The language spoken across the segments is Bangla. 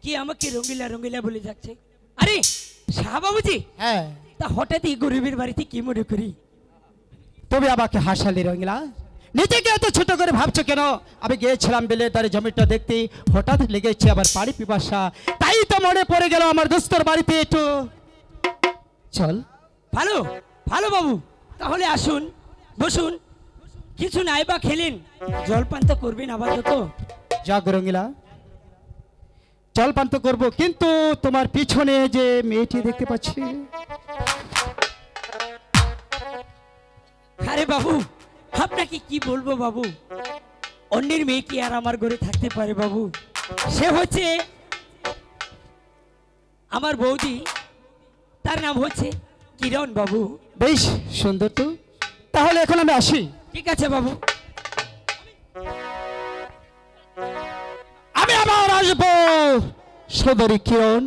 কি আমাকে রঙ্গিলা রঙ্গিলা বলে যাচ্ছে? আরে শাহ বাবুজি, হ্যাঁ তা হঠাৎ এই গরিবের বাড়িতে কি মনে করি? তুমি আমাকে হাসালি রঙিলা, নিজেকে এত ছোট করে ভাবছো কেন? আমি গিয়েছিলাম বিলেতারি জমিটা দেখতে, হঠাৎ লেগেছে আবার পানি পিপাসা, তাই তো মনে পড়ে গেল আমার দোস্তর বাড়িতে একটু চল। ভালো ভালো বাবু, তাহলে আসুন, বসুন। কিছু নাই বা খেলেন, জলপান তো করবেন আপাতত। যাক রঙিলা, জলপান তো করবো, কিন্তু তোমার পিছনে যে মেয়েটি দেখতে পাচ্ছি। আরে বাবু, আপনাকে কি বলবো বাবু, অন্যের মেয়ে কি আর আমার ঘরে থাকতে পারে বাবু? সে হচ্ছে আমার বৌদি, তার নাম হচ্ছে কিরণ বাবু। বেশ সুন্দর তো, তাহলে এখন আমি আসি। ঠিক আছে বাবু। আমি আবার আসবো। সুন্দরী কিরণ,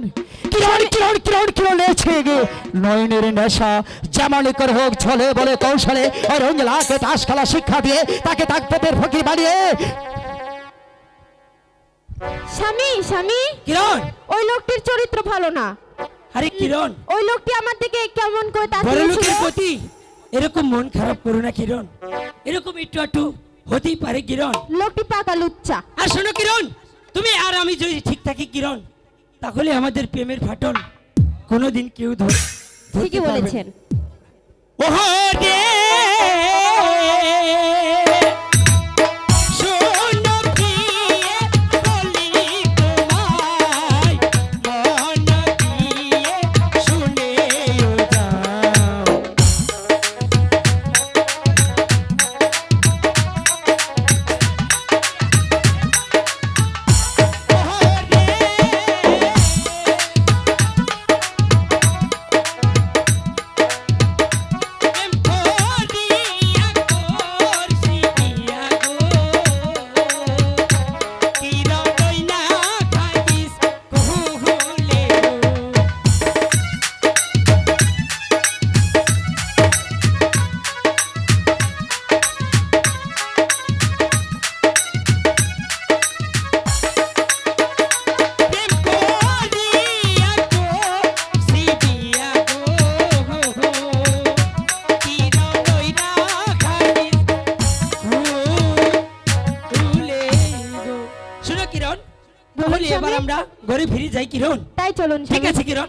কিরণ কিরণ কিরণ কিরণ এসে গে নয়নের নেশা যেমন করে হোক ছলে বলে কৌশলে রঙিলাকে তাস খেলা শিক্ষা দিয়ে তাকে তাকপতের ফকির বানিয়ে। স্বামী স্বামী, কিরণ, ওই লোকটির চরিত্র ভালো না। আরে কিরণ, ওই লোকটি আমার দিকে কেমন করে বড় তাকিয়েছিল। লোকের প্রতি এরকম মন খারাপ করো না কিরণ, এরকম একটু একটু হতেই পারে কিরণ। লোকটি পাকা লুচ্চা। আর শোনো কিরণ, তুমি আর আমি যদি ঠিক থাকি কিরণ, তাহলে আমাদের প্রেমের ফাটল কোনোদিন কেউ ঠিকই বলেছেন। ওহো রে ঘরে ফিরে যাই কিরণ। তাই চলুন। ঠিক আছে কিরণ।